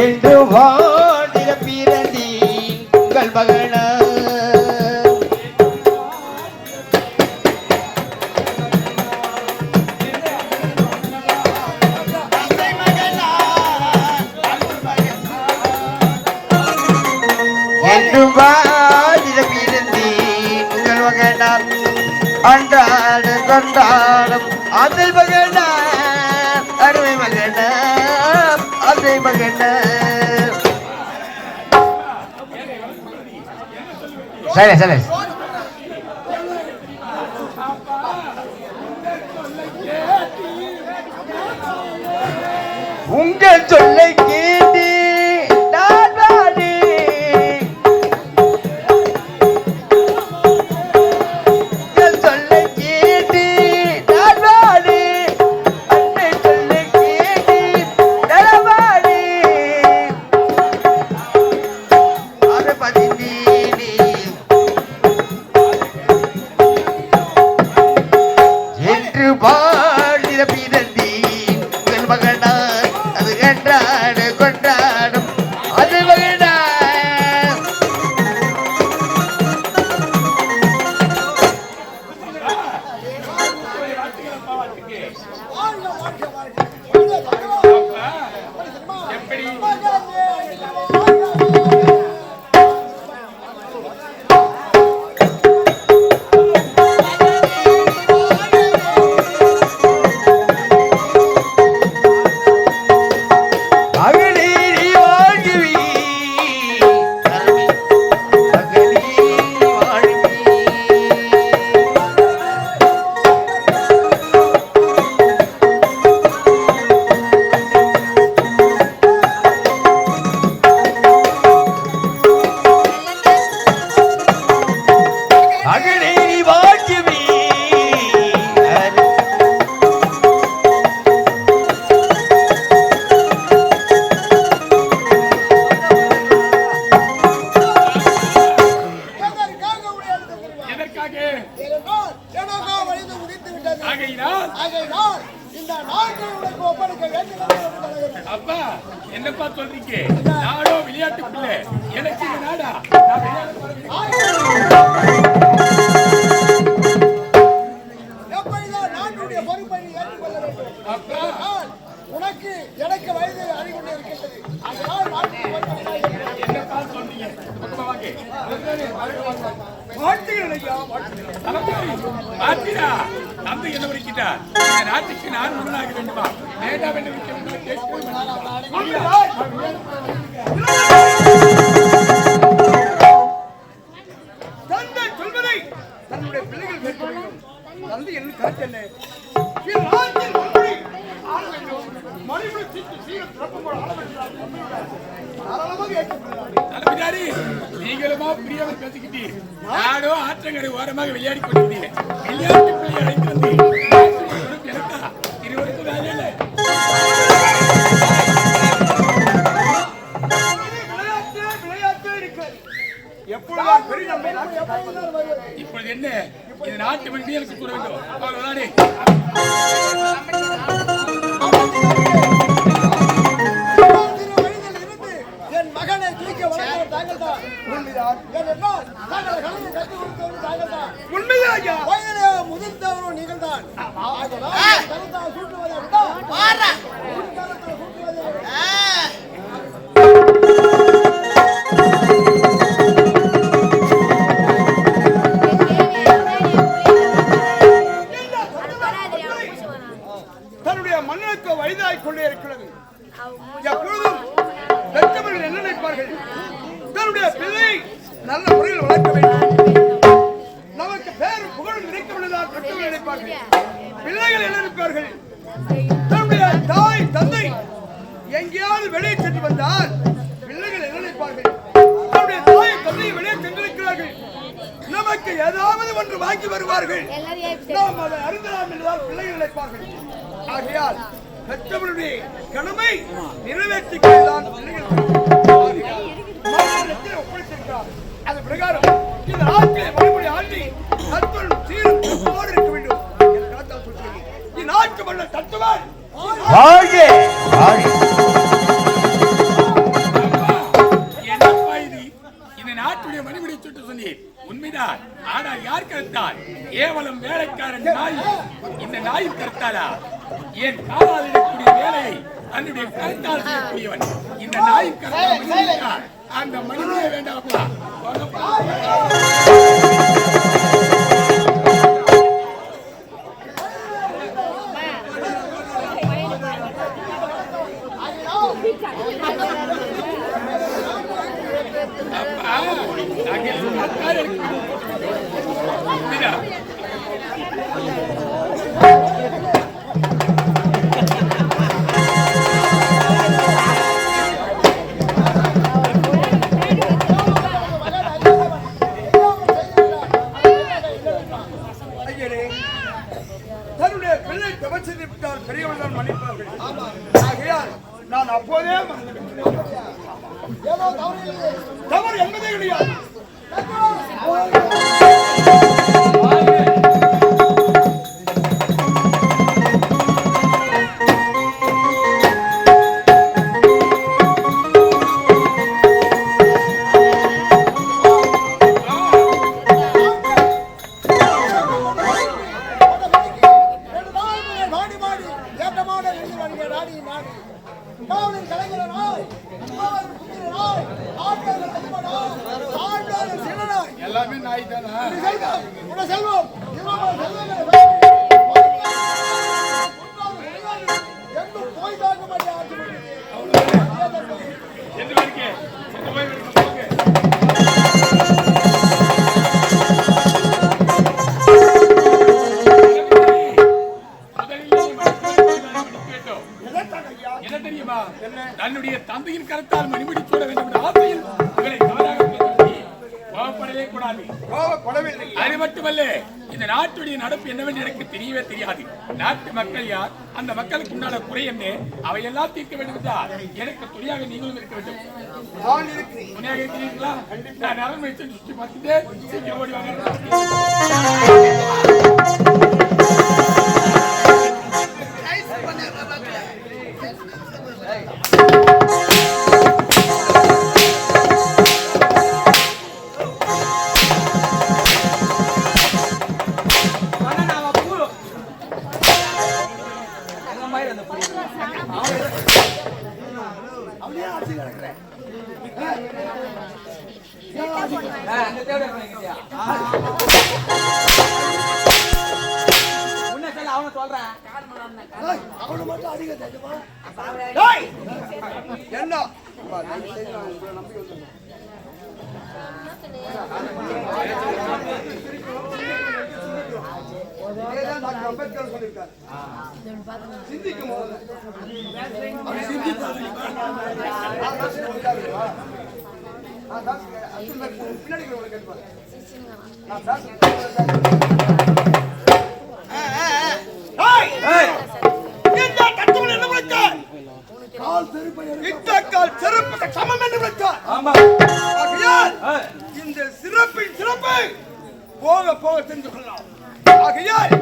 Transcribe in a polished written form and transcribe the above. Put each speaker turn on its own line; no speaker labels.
என்று வாடிய பிறந்தி உங்கள் மகன என்று வாடிய பிறந்தி உங்கள் மகனார் அன்றாடு கொண்டாடும் அதை மகன அருமை மகன அதை மகன சரி சரி உங்கள் சொல்லை கேட்டு
அப்பா என்னப்பா சொல்றீங்க? நாடோ விளையாட்டு பிள்ளை, எனக்கு இந்த நாடா
உனக்கு எனக்கு வயது அறிவுண்டு இருக்கின்றது.
என்னப்பா சொன்னீங்க? தந்தை என்ன வரைக்கிட்டா நாட்டுக்கு நான் முன்னாக வேண்டுமா வேண்டாம் என்று
தந்தை சொல்வதை தன்னுடைய பிள்ளைகள் கேட்க வேண்டும். தந்தை என்ன காட்டல
நீங்களுமா பிரியாமல் பேசிக்கிட்டீர். நாடோ ஆற்றங்கரை ஓரமாக விளையாடி கொண்டிருந்தீர். விளையாட்டு பிள்ளை அழைத்து வந்தீர். எனக்கா இருவருக்கும் வேலை இல்லை. இப்பொழுது என்ன இது நாட்டு மனிதர்களுக்கு கூற வேண்டும். அவ்வளவுதானே
மகனை தூக்கி வளர்ந்தவர் தாங்கள் தான். உண்மையா வயதிலே முதிர்ந்தவரும் நீங்கள் தான். சூட்டுவதை தன்னுடைய மன்னனுக்கு வயதாகிக் கொண்டே இருக்கிறது. எப்பொழுதும் பெற்றவர்கள் என்ன நினைப்பார்கள்? தன்னுடைய பிள்ளை நல்ல முறையில் வளர்க்க வேண்டும், நமக்கு பேர் புகழ் நினைக்க வேண்டியதாக பெற்றவர்கள் நினைப்பார்கள். பிள்ளைகள் என்ன நினைப்பார்கள்? தன்னுடைய தாய் தந்தை எங்கேயாவது வெளியே சென்று வந்தால் பிள்ளைகள் என்ன நினைப்பார்கள்? தன்னுடைய தாய் தந்தை வெளியே சென்றிருக்கிறார்கள், நமக்கு ஏதாவது ஒன்று வாங்கி வருவார்கள், நாம் அதை அருந்தலாம் என்றால் பிள்ளைகள் நினைப்பார்கள். ஆகையால் பெற்றவருடைய கடமை நிறைவேற்றிக்கொண்டுதான் ஒப்படைத்திருக்கிறார். அது பிரகாரம் இந்த நாட்டிலே மறுபடி ஆண்டி தத்துவம் சீரும் இருக்க வேண்டும். இந்நாட்டு மன்னர் தத்துவன்
நாட்டுடைய மணிமுடி சுட்டு சொன்னீர் உண்மைதான். ஆனால் யார் கருத்தால்? கேவலம் வேலைக்காரன் நாய். இந்த நாய் கருத்தாரா? என் காலால் இருக்கக்கூடிய வேலையை தன்னுடைய கருத்தால் செய்யக்கூடியவன் இந்த நாய் கருத்தால். அந்த மணிமுடியை வேண்டாமா?
தன்னுடைய பிள்ளை தவச்சதை விட்டால் பெரியவன் தான் மன்னிப்பார்கள். ஆகையால் நான் அப்போதே தவறு என்பதே கிடையாது.
எல்லாமே நாய் தானா?
செல்வம் போய் தாக்க மாட்டேன்.
என்ன தெரியுமா? தன்னுடைய தந்தையின் கருத்தால் மணிமுடி சூட வேண்டும் என்ற ஆசையில் இவரை தவறாக கோபப்படவே கூடாது.
கோபப்படவில்லை.
அது மட்டுமல்ல, இந்த நாட்டுடைய நடப்பு என்னவென்று எனக்கு தெரியவே தெரியாது. நாட்டு மக்கள் யார், அந்த மக்களுக்கு உண்டான குறை என்ன, அவையெல்லாம் தீர்க்க வேண்டும் என்றால் எனக்கு துணையாக நீங்களும் இருக்க வேண்டும். துணையாக இருக்கிறீர்களா? நான் நலன் வச்சு சுற்றி பார்த்துட்டு சீக்கிரம் ஓடி வாங்க.
என்ன அம்பேத்கர் சொல்லியிருக்காரு. சிந்திக்கும் பின்னாடி கேட்பாரு. இந்த சிறப்பின் சிறப்பை போக போக தெரிந்து கொள்ளலாம். ஆகையால்